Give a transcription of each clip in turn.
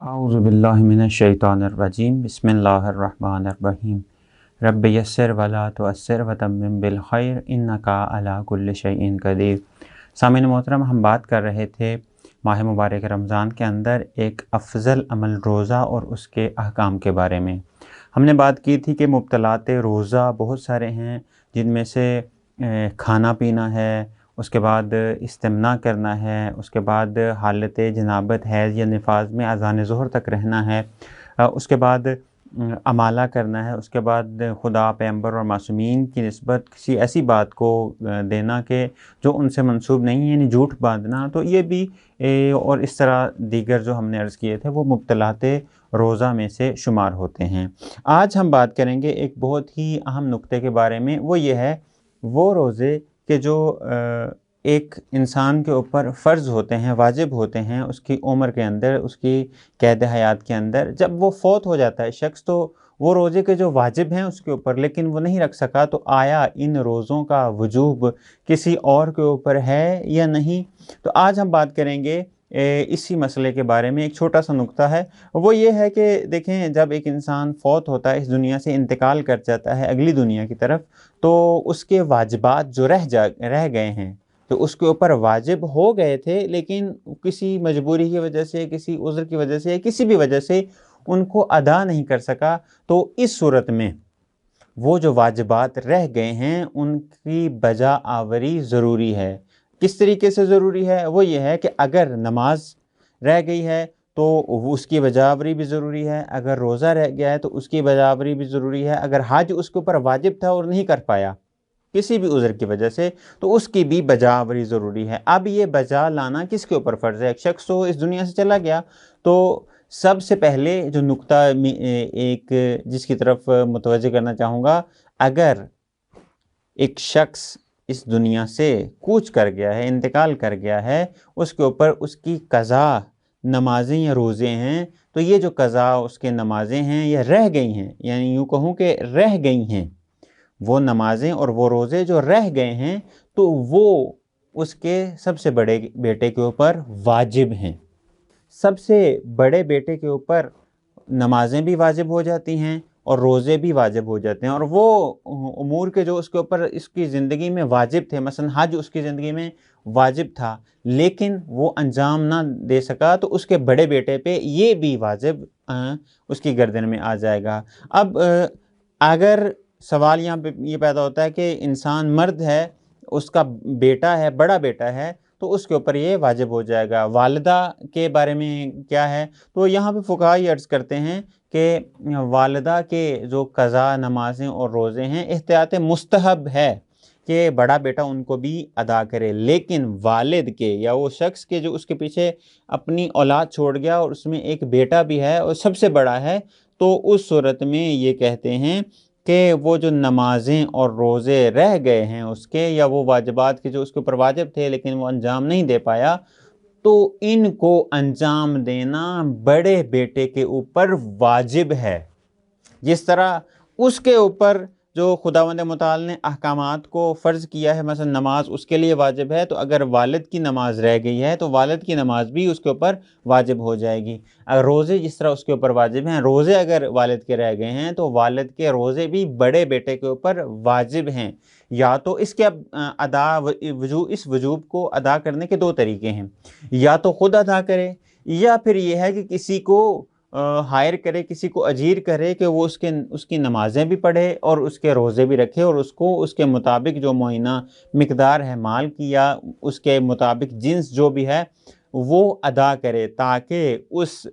अऊज़ु बिल्लाहि मिनश्शैतानिर्रजीम बिस्मिल्लाहिर्रहमानिर्रहीम रब्बि यस्सिर वला तुअस्सिर वतम्मिम बिल खैर इन्नका अला कुल्लि शैइन क़दीर। सामीन मोहतरम, हम बात कर रहे थे माह मुबारक रमज़ान के अंदर एक अफजल अमल रोज़ा और उसके अहकाम के बारे में। हमने बात की थी कि मुब्तलात रोज़ा बहुत सारे हैं, जिनमें से खाना पीना है, उसके बाद इस्तिम्ना करना है, उसके बाद हालत जनाबत हैज़ या निफाज में अज़ान ज़ोहर तक रहना है, उसके बाद अमाला करना है, उसके बाद खुदा पैगंबर और मासूमीन की निस्बत किसी ऐसी बात को देना कि जो उनसे मंसूब नहीं है, यानी झूठ बांधना। तो ये भी और इस तरह दीगर जो हमने अर्ज़ किए थे वो मुब्तलात रोज़ा में से शुमार होते हैं। आज हम बात करेंगे एक बहुत ही अहम नुक्ते के बारे में, वो ये है वो रोज़े कि जो एक इंसान के ऊपर फ़र्ज़ होते हैं, वाजिब होते हैं उसकी उम्र के अंदर, उसकी कैद हयात के अंदर। जब वो फ़ौत हो जाता है शख्स, तो वो रोज़े के जो वाजिब हैं उसके ऊपर लेकिन वो नहीं रख सका, तो आया इन रोज़ों का वजूब किसी और के ऊपर है या नहीं। तो आज हम बात करेंगे इसी मसले के बारे में। एक छोटा सा नुक्ता है, वो ये है कि देखें, जब एक इंसान फ़ौत होता है, इस दुनिया से इंतकाल कर जाता है अगली दुनिया की तरफ, तो उसके वाजिबात जो रह गए हैं, तो उसके ऊपर वाजिब हो गए थे लेकिन किसी मजबूरी की वजह से, किसी उज़्र की वजह से, किसी भी वजह से उनको अदा नहीं कर सका। तो इस सूरत में वो जो वाजिबात रह गए हैं उनकी बजा आवरी ज़रूरी है। किस तरीके से ज़रूरी है? वो ये है कि अगर नमाज रह गई है तो उसकी बजा आवरी भी ज़रूरी है, अगर रोज़ा रह गया है तो उसकी बजा आवरी भी ज़रूरी है, अगर हज उसके ऊपर वाजिब था और नहीं कर पाया किसी भी उज़्र की वजह से, तो उसकी भी बजा आवरी ज़रूरी है। अब ये बजा लाना किसके ऊपर फ़र्ज़ है? एक शख्स तो इस दुनिया से चला गया, तो सबसे पहले जो नुक्ता एक जिसकी तरफ मुतवज्जह करना चाहूँगा, अगर एक शख्स इस दुनिया से कूच कर गया है, इंतकाल कर गया है, उसके ऊपर उसकी क़ज़ा नमाज़ें या रोज़े हैं, तो ये जो क़ज़ा उसके नमाज़ें हैं ये रह गई हैं, यानी यूँ कहूँ कि रह गई हैं वो नमाज़ें और वो रोज़े जो रह गए हैं, तो वो उसके सबसे बड़े बेटे के ऊपर वाजिब हैं। सबसे बड़े बेटे के ऊपर नमाज़ें भी वाजिब हो जाती हैं और रोज़े भी वाजिब हो जाते हैं, और वो उमूर के जो उसके ऊपर इसकी ज़िंदगी में वाजिब थे, मसलन हज उसकी ज़िंदगी में वाजिब था लेकिन वो अंजाम ना दे सका, तो उसके बड़े बेटे पे ये भी वाजिब उसकी गर्दन में आ जाएगा। अब अगर सवाल यहाँ पे ये पैदा होता है कि इंसान मर्द है, उसका बेटा है, बड़ा बेटा है, तो उसके ऊपर ये वाजिब हो जाएगा। वालिदा के बारे में क्या है? तो यहाँ पे फुक़हा ये अर्ज़ करते हैं कि वालिदा के जो क़ज़ा नमाज़ें और रोज़े हैं, एहतियात मुस्तहब है कि बड़ा बेटा उनको भी अदा करे, लेकिन वालिद के या वो शख्स के जो उसके पीछे अपनी औलाद छोड़ गया और उसमें एक बेटा भी है और सबसे बड़ा है, तो उस सूरत में ये कहते हैं कि वो जो नमाज़ें और रोज़े रह गए हैं उसके, या वो वाजिबात के जो उसके ऊपर वाजिब थे लेकिन वो अंजाम नहीं दे पाया, तो इनको अंजाम देना बड़े बेटे के ऊपर वाजिब है। जिस तरह उसके ऊपर जो खुदावंद मुताल ने अहकामात को फ़र्ज़ किया है, मसलन नमाज उसके लिए वाजिब है, तो अगर वालिद की नमाज रह गई है तो वालिद की नमाज भी उसके ऊपर वाजिब हो जाएगी। अगर रोज़े जिस तरह उसके ऊपर वाजिब हैं, रोज़े अगर वालिद के रह गए हैं तो वालिद के रोज़े भी बड़े बेटे के ऊपर वाजिब हैं। या तो इसके इस वजूब को अदा करने के दो तरीके हैं, या तो ख़ुद अदा करे, या फिर यह है कि किसी को हायर करे, किसी को अजीर करे कि वो उसकी नमाज़ें भी पढ़े और उसके रोज़े भी रखे और उसको उसके मुताबिक जो मुआयना मिक़दार है माल की या उसके मुताबिक जिन्स जो भी है वो अदा करे, ताकि उस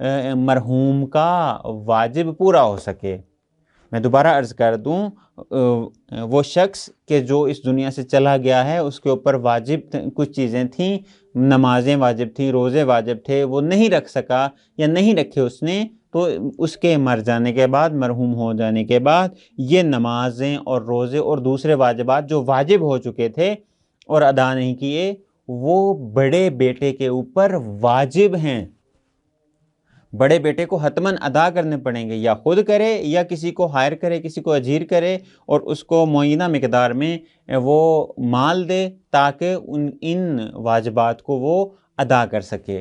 मरहूम का वाजिब पूरा हो सके। मैं दोबारा अर्ज़ कर दूँ, वो शख्स के जो इस दुनिया से चला गया है उसके ऊपर वाजिब कुछ चीज़ें थीं, नमाज़ें वाजिब थी, रोज़े वाजिब थे, वो नहीं रख सका या नहीं रखे उसने, तो उसके मर जाने के बाद, मरहूम हो जाने के बाद, ये नमाज़ें और रोज़े और दूसरे वाजिबात जो वाजिब हो चुके थे और अदा नहीं किए, वो बड़े बेटे के ऊपर वाजिब हैं। बड़े बेटे को हतमन अदा करने पड़ेंगे, या खुद करे या किसी को हायर करे, किसी को अजीर करे और उसको मुअय्यना मिक़दार में वो माल दे, ताकि इन वाजिबात को वो अदा कर सके।